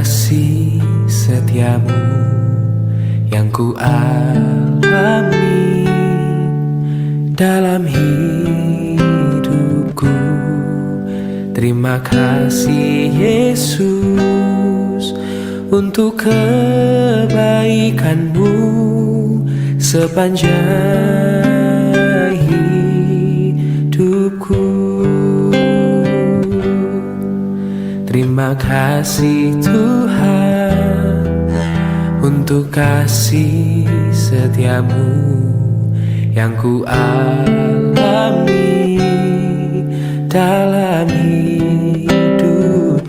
kasih setiamu yang ku alami dalam hidupku. Terima kasih Yesus untuk kebaikanmu sepanjang hidupku. Terima kasih Tuhan untuk kasih setiamu yang ku alami dalam hidupku.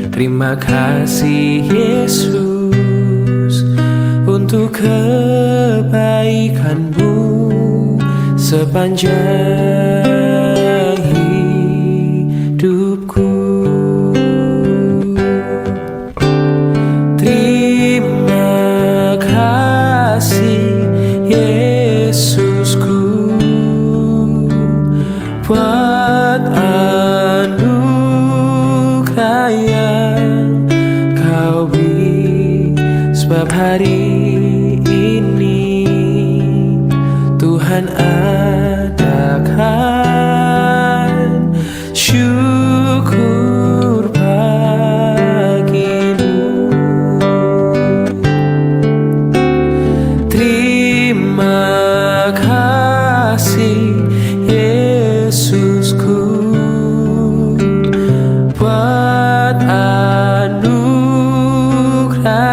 Terima kasih Yesus untuk kebaikanmu sepanjang hidupku. Terima kasih Yesusku buat anugerah yang kau beri, sebab hari ini Tuhan adakan syukur bagimu. Terima kasih Yesusku buat anugerah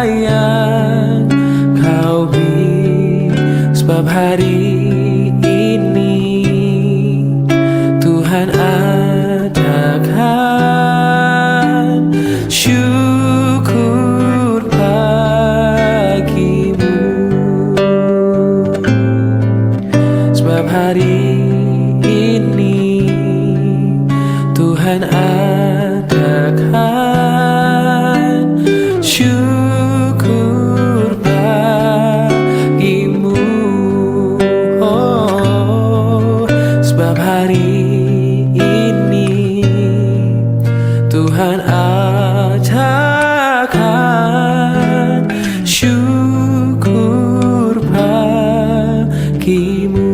yang kau beri, sebab hari ini Tuhan adakan syukur bagimu. Sebab hari ini Tuhan adakan syukur bagimu. Oh, sebab hari ini Tuhan adakan syukur bagimu.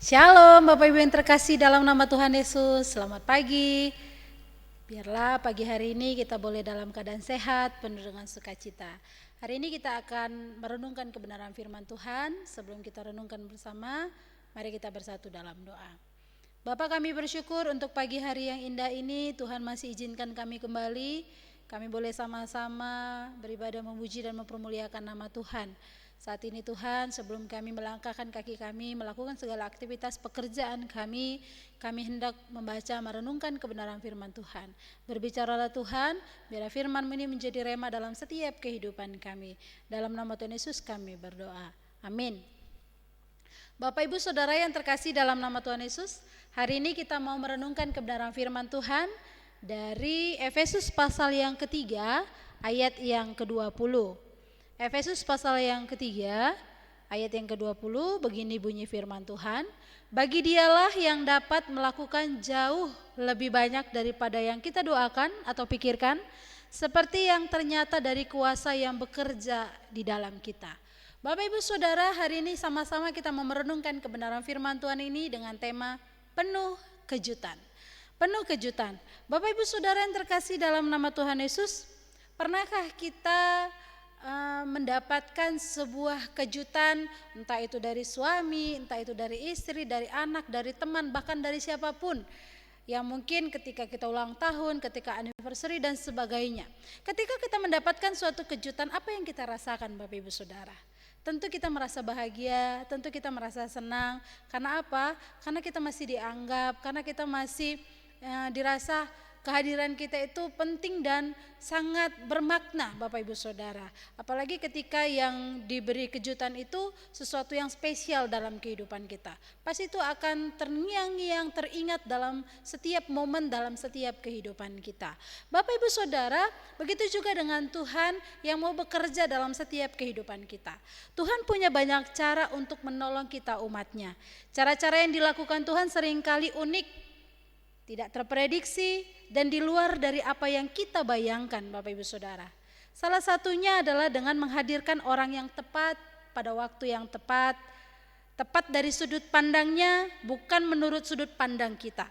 Shalom Bapak Ibu yang terkasih dalam nama Tuhan Yesus. Selamat pagi. Biarlah pagi hari ini kita boleh dalam keadaan sehat, penuh dengan sukacita. Hari ini kita akan merenungkan kebenaran firman Tuhan. Sebelum kita renungkan bersama, mari kita bersatu dalam doa. Bapa, kami bersyukur untuk pagi hari yang indah ini. Tuhan masih izinkan kami kembali. Kami boleh sama-sama beribadah, memuji dan mempermuliakan nama Tuhan. Saat ini Tuhan, sebelum kami melangkahkan kaki kami melakukan segala aktivitas pekerjaan kami hendak membaca, merenungkan kebenaran firman Tuhan. Berbicaralah Tuhan, biar firman ini menjadi rema dalam setiap kehidupan kami. Dalam nama Tuhan Yesus kami berdoa. Amin. Bapak Ibu Saudara yang terkasih dalam nama Tuhan Yesus, hari ini kita mau merenungkan kebenaran firman Tuhan dari Efesus pasal yang ketiga, ayat yang ke-20. Efesus pasal yang ketiga, ayat yang ke-20, begini bunyi firman Tuhan. Bagi dialah yang dapat melakukan jauh lebih banyak daripada yang kita doakan atau pikirkan, seperti yang ternyata dari kuasa yang bekerja di dalam kita. Bapak Ibu Saudara, hari ini sama-sama kita merenungkan kebenaran firman Tuhan ini dengan tema penuh kejutan. Penuh kejutan. Bapak Ibu Saudara yang terkasih dalam nama Tuhan Yesus, pernahkah kita mendapatkan sebuah kejutan, entah itu dari suami, entah itu dari istri, dari anak, dari teman, bahkan dari siapapun, yang mungkin ketika kita ulang tahun, ketika anniversary dan sebagainya. Ketika kita mendapatkan suatu kejutan, apa yang kita rasakan Bapak Ibu Saudara? Tentu kita merasa bahagia, tentu kita merasa senang. Karena apa? Karena kita masih dianggap, karena kita masih dirasa kehadiran kita itu penting dan sangat bermakna Bapak Ibu Saudara. Apalagi ketika yang diberi kejutan itu sesuatu yang spesial dalam kehidupan kita. Pasti itu akan terngiang-ngiang, teringat dalam setiap momen, dalam setiap kehidupan kita. Bapak Ibu Saudara, begitu juga dengan Tuhan yang mau bekerja dalam setiap kehidupan kita. Tuhan punya banyak cara untuk menolong kita umatnya. Cara-cara yang dilakukan Tuhan seringkali unik, tidak terprediksi, dan di luar dari apa yang kita bayangkan Bapak Ibu Saudara. Salah satunya adalah dengan menghadirkan orang yang tepat pada waktu yang tepat dari sudut pandangnya, bukan menurut sudut pandang kita.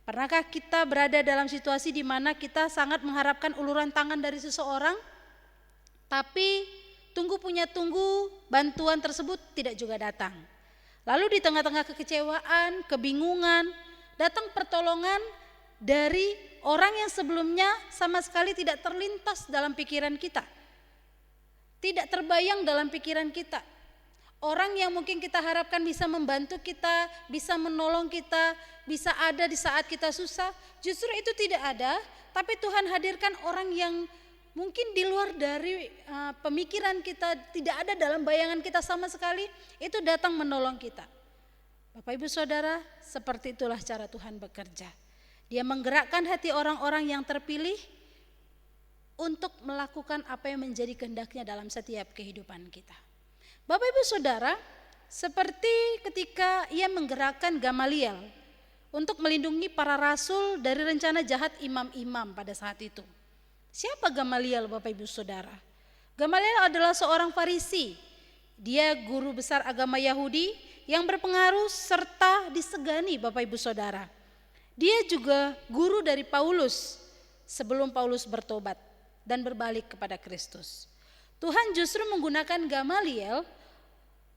Pernahkah kita berada dalam situasi di mana kita sangat mengharapkan uluran tangan dari seseorang, tapi tunggu bantuan tersebut tidak juga datang. Lalu di tengah-tengah kekecewaan, kebingungan, datang pertolongan dari orang yang sebelumnya sama sekali tidak terlintas dalam pikiran kita. Tidak terbayang dalam pikiran kita. Orang yang mungkin kita harapkan bisa membantu kita, bisa menolong kita, bisa ada di saat kita susah, justru itu tidak ada. Tapi Tuhan hadirkan orang yang mungkin di luar dari pemikiran kita, tidak ada dalam bayangan kita sama sekali, itu datang menolong kita. Bapak Ibu Saudara, seperti itulah cara Tuhan bekerja. Dia menggerakkan hati orang-orang yang terpilih untuk melakukan apa yang menjadi kehendaknya dalam setiap kehidupan kita. Bapak Ibu Saudara, seperti ketika ia menggerakkan Gamaliel untuk melindungi para rasul dari rencana jahat imam-imam pada saat itu. Siapa Gamaliel Bapak Ibu Saudara? Gamaliel adalah seorang Farisi. Dia guru besar agama Yahudi yang berpengaruh serta disegani Bapak Ibu Saudara. Dia juga guru dari Paulus sebelum Paulus bertobat dan berbalik kepada Kristus. Tuhan justru menggunakan Gamaliel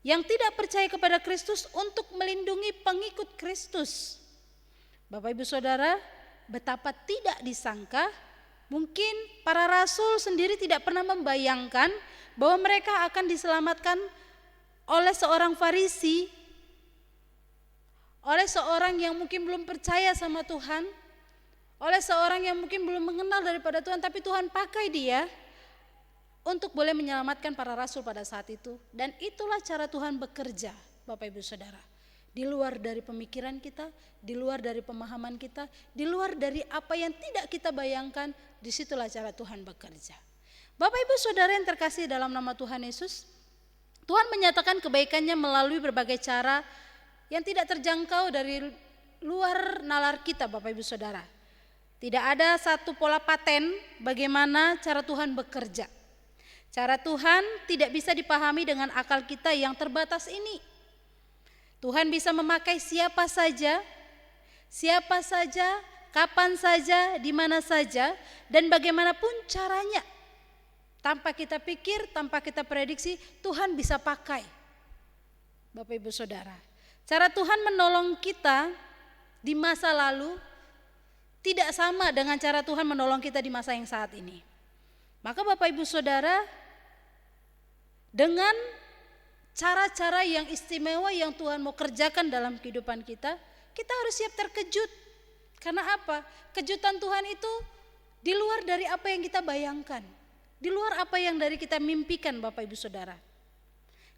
yang tidak percaya kepada Kristus untuk melindungi pengikut Kristus. Bapak Ibu Saudara, betapa tidak disangka, mungkin para rasul sendiri tidak pernah membayangkan bahwa mereka akan diselamatkan oleh seorang Farisi, oleh seorang yang mungkin belum percaya sama Tuhan, oleh seorang yang mungkin belum mengenal daripada Tuhan, tapi Tuhan pakai dia untuk boleh menyelamatkan para rasul pada saat itu. Dan itulah cara Tuhan bekerja Bapak Ibu Saudara. Di luar dari pemikiran kita, di luar dari pemahaman kita, di luar dari apa yang tidak kita bayangkan, disitulah cara Tuhan bekerja. Bapak Ibu Saudara yang terkasih dalam nama Tuhan Yesus, Tuhan menyatakan kebaikannya melalui berbagai cara yang tidak terjangkau dari luar nalar kita Bapak Ibu Saudara. Tidak ada satu pola paten bagaimana cara Tuhan bekerja. Cara Tuhan tidak bisa dipahami dengan akal kita yang terbatas ini. Tuhan bisa memakai siapa saja, kapan saja, di mana saja, dan bagaimanapun caranya. Tanpa kita pikir, tanpa kita prediksi, Tuhan bisa pakai. Bapak Ibu Saudara, cara Tuhan menolong kita di masa lalu tidak sama dengan cara Tuhan menolong kita di masa yang saat ini. Maka Bapak Ibu Saudara, dengan cara-cara yang istimewa yang Tuhan mau kerjakan dalam kehidupan kita, kita harus siap terkejut. Karena apa? Kejutan Tuhan itu di luar dari apa yang kita bayangkan, di luar apa yang dari kita mimpikan Bapak Ibu Saudara.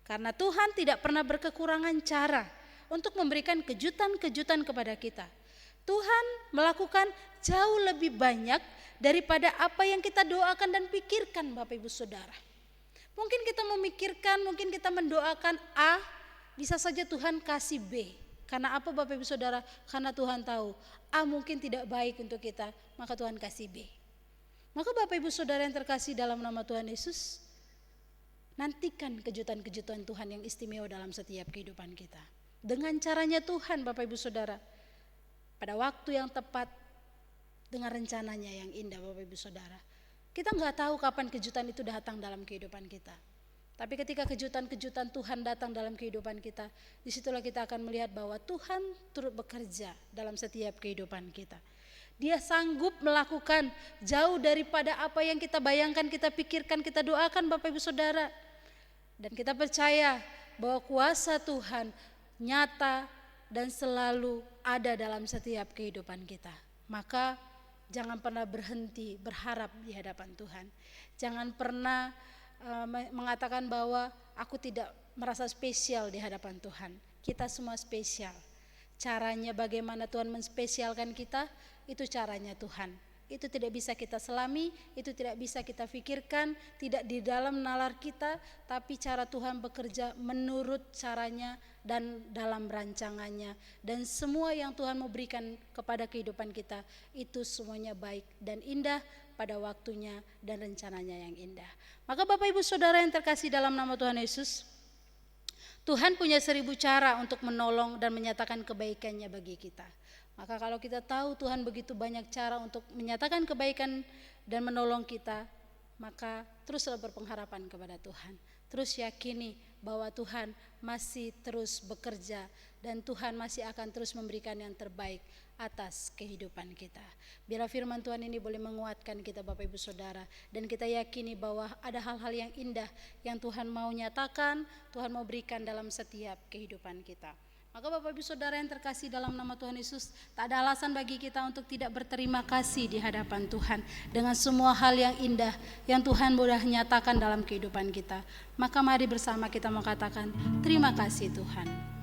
Karena Tuhan tidak pernah berkekurangan cara untuk memberikan kejutan-kejutan kepada kita. Tuhan melakukan jauh lebih banyak daripada apa yang kita doakan dan pikirkan Bapak Ibu Saudara. Mungkin kita memikirkan, mungkin kita mendoakan A, bisa saja Tuhan kasih B. Karena apa Bapak Ibu Saudara? Karena Tuhan tahu A mungkin tidak baik untuk kita, maka Tuhan kasih B. Maka Bapak Ibu Saudara yang terkasih dalam nama Tuhan Yesus, nantikan kejutan-kejutan Tuhan yang istimewa dalam setiap kehidupan kita. Dengan caranya Tuhan Bapak Ibu Saudara, pada waktu yang tepat, dengan rencananya yang indah Bapak Ibu Saudara. Kita nggak tahu kapan kejutan itu datang dalam kehidupan kita. Tapi ketika kejutan-kejutan Tuhan datang dalam kehidupan kita, disitulah kita akan melihat bahwa Tuhan turut bekerja dalam setiap kehidupan kita. Dia sanggup melakukan jauh daripada apa yang kita bayangkan, kita pikirkan, kita doakan Bapak Ibu Saudara. Dan kita percaya bahwa kuasa Tuhan nyata dan selalu ada dalam setiap kehidupan kita. Maka jangan pernah berhenti berharap di hadapan Tuhan. Jangan pernah mengatakan bahwa aku tidak merasa spesial di hadapan Tuhan. Kita semua spesial. Caranya bagaimana Tuhan menspesialkan kita, itu caranya Tuhan. Itu tidak bisa kita selami, itu tidak bisa kita pikirkan, tidak di dalam nalar kita, tapi cara Tuhan bekerja menurut caranya dan dalam rancangannya. Dan semua yang Tuhan mau berikan kepada kehidupan kita, itu semuanya baik dan indah pada waktunya dan rencananya yang indah. Maka Bapak Ibu Saudara yang terkasih dalam nama Tuhan Yesus, Tuhan punya 1000 cara untuk menolong dan menyatakan kebaikannya bagi kita. Maka kalau kita tahu Tuhan begitu banyak cara untuk menyatakan kebaikan dan menolong kita, maka teruslah berpengharapan kepada Tuhan. Terus yakini bahwa Tuhan masih terus bekerja dan Tuhan masih akan terus memberikan yang terbaik atas kehidupan kita. Biarlah firman Tuhan ini boleh menguatkan kita Bapak Ibu Saudara, dan kita yakini bahwa ada hal-hal yang indah yang Tuhan mau nyatakan, Tuhan mau berikan dalam setiap kehidupan kita. Maka Bapak Ibu Saudara yang terkasih dalam nama Tuhan Yesus, tak ada alasan bagi kita untuk tidak berterima kasih di hadapan Tuhan dengan semua hal yang indah yang Tuhan sudah nyatakan dalam kehidupan kita. Maka mari bersama kita mengatakan terima kasih Tuhan.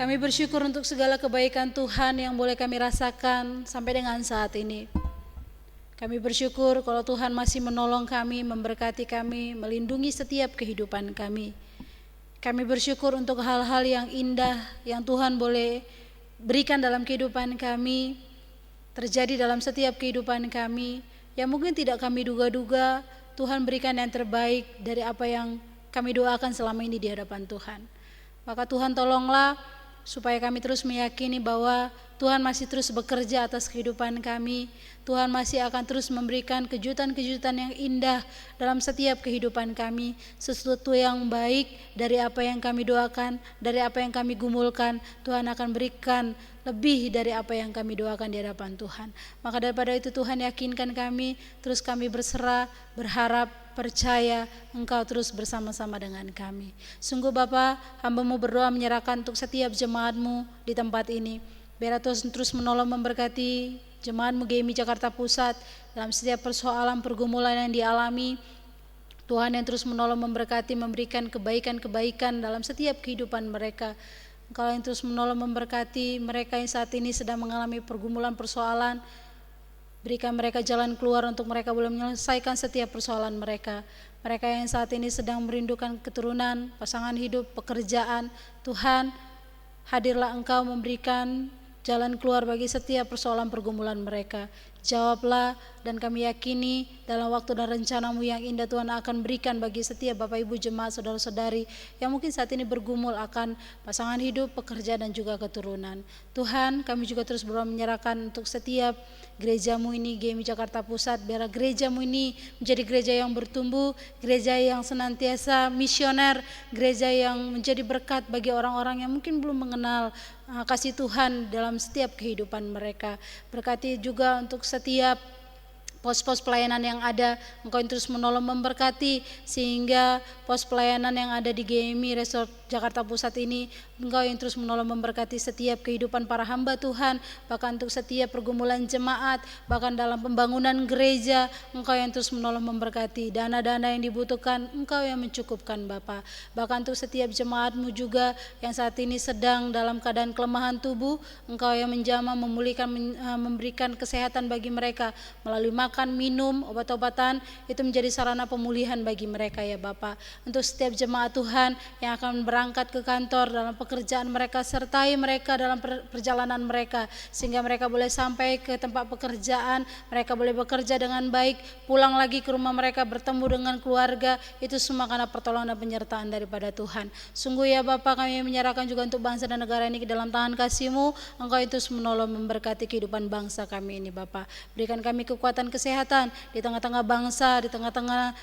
Kami bersyukur untuk segala kebaikan Tuhan yang boleh kami rasakan sampai dengan saat ini. Kami bersyukur kalau Tuhan masih menolong kami, memberkati kami, melindungi setiap kehidupan kami. Kami bersyukur untuk hal-hal yang indah yang Tuhan boleh berikan dalam kehidupan kami, terjadi dalam setiap kehidupan kami, yang mungkin tidak kami duga-duga. Tuhan berikan yang terbaik dari apa yang kami doakan selama ini di hadapan Tuhan. Maka Tuhan tolonglah supaya kami terus meyakini bahwa Tuhan masih terus bekerja atas kehidupan kami. Tuhan masih akan terus memberikan kejutan-kejutan yang indah dalam setiap kehidupan kami. Sesuatu yang baik dari apa yang kami doakan, dari apa yang kami gumulkan, Tuhan akan berikan lebih dari apa yang kami doakan di hadapan Tuhan. Maka daripada itu Tuhan yakinkan kami, terus kami berserah, berharap, percaya Engkau terus bersama-sama dengan kami. Sungguh Bapa, hamba-Mu berdoa menyerahkan untuk setiap jemaat-Mu di tempat ini. Biar Tuhan terus menolong memberkati jemaat-Mu GMI Jakarta Pusat dalam setiap persoalan pergumulan yang dialami. Tuhan yang terus menolong memberkati, memberikan kebaikan-kebaikan dalam setiap kehidupan mereka. Engkau yang terus menolong memberkati mereka yang saat ini sedang mengalami pergumulan persoalan. Berikan mereka jalan keluar untuk mereka boleh menyelesaikan setiap persoalan mereka. Mereka yang saat ini sedang merindukan keturunan, pasangan hidup, pekerjaan. Tuhan, hadirlah Engkau memberikan jalan keluar bagi setiap persoalan pergumulan mereka. Jawablah, dan kami yakini dalam waktu dan rencana-Mu yang indah Tuhan akan berikan bagi setiap Bapak Ibu jemaat saudara-saudari yang mungkin saat ini bergumul akan pasangan hidup, pekerjaan dan juga keturunan. Tuhan, kami juga terus berdoa menyerahkan untuk setiap gereja-Mu ini GMI Jakarta Pusat, biar gereja-Mu ini menjadi gereja yang bertumbuh, gereja yang senantiasa misioner, gereja yang menjadi berkat bagi orang-orang yang mungkin belum mengenal kasih Tuhan dalam setiap kehidupan mereka. Berkati juga untuk setiap pos-pos pelayanan yang ada, Engkau yang terus menolong memberkati, sehingga pos pelayanan yang ada di GMI Resort Jakarta Pusat ini, Engkau yang terus menolong memberkati setiap kehidupan para hamba Tuhan, bahkan untuk setiap pergumulan jemaat, bahkan dalam pembangunan gereja, Engkau yang terus menolong memberkati, dana-dana yang dibutuhkan, Engkau yang mencukupkan Bapa. Bahkan untuk setiap jemaat-Mu juga yang saat ini sedang dalam keadaan kelemahan tubuh, Engkau yang menjamah, memulihkan, memberikan kesehatan bagi mereka melalui makan, minum, obat-obatan, itu menjadi sarana pemulihan bagi mereka ya Bapak. Untuk setiap jemaat Tuhan yang akan berangkat ke kantor dalam pekerjaan mereka, sertai mereka dalam perjalanan mereka, sehingga mereka boleh sampai ke tempat pekerjaan, mereka boleh bekerja dengan baik, pulang lagi ke rumah mereka, bertemu dengan keluarga, itu semua karena pertolongan dan penyertaan daripada Tuhan. Sungguh ya Bapak, kami menyerahkan juga untuk bangsa dan negara ini ke dalam tangan kasih-Mu. Engkau itu menolong memberkati kehidupan bangsa kami ini Bapak. Berikan kami kekuatan kesehatan di tengah-tengah bangsa, di tengah-tengah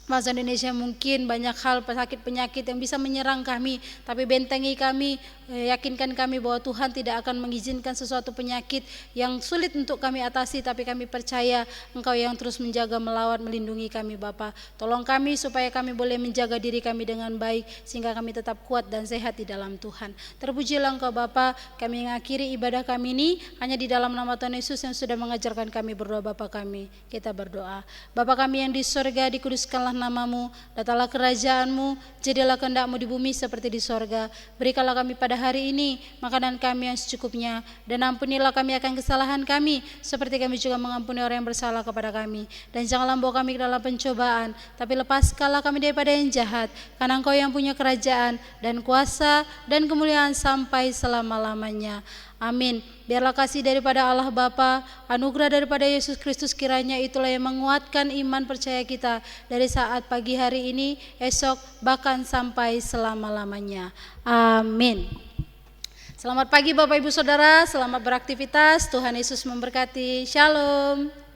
bangsa Indonesia mungkin banyak hal penyakit yang bisa menyerang kami, tapi bentengi kami, yakinkan kami bahwa Tuhan tidak akan mengizinkan sesuatu penyakit yang sulit untuk kami atasi, tapi kami percaya Engkau yang terus menjaga, melawat, melindungi kami Bapa. Tolong kami supaya kami boleh menjaga diri kami dengan baik, sehingga kami tetap kuat dan sehat di dalam Tuhan. Terpujilah Engkau Bapa. Kami mengakhiri ibadah kami ini hanya di dalam nama Tuhan Yesus yang sudah mengajarkan kami berdoa. Bapa kami, kita berdoa. Bapa kami yang di sorga, dikuduskanlah nama-Mu, datanglah kerajaan-Mu, jadilah kehendak-Mu di bumi seperti di sorga. Berikanlah kami pada hari ini makanan kami yang secukupnya, dan ampunilah kami akan kesalahan kami, seperti kami juga mengampuni orang yang bersalah kepada kami. Dan janganlah bawa kami ke dalam pencobaan, tapi lepaskanlah kami daripada yang jahat, karena Engkau yang punya kerajaan dan kuasa dan kemuliaan sampai selama-lamanya. Amin. Biarlah kasih daripada Allah Bapa, anugerah daripada Yesus Kristus kiranya itulah yang menguatkan iman percaya kita dari saat pagi hari ini, esok, bahkan sampai selama-lamanya. Amin. Selamat pagi Bapak Ibu Saudara, selamat beraktivitas, Tuhan Yesus memberkati. Shalom.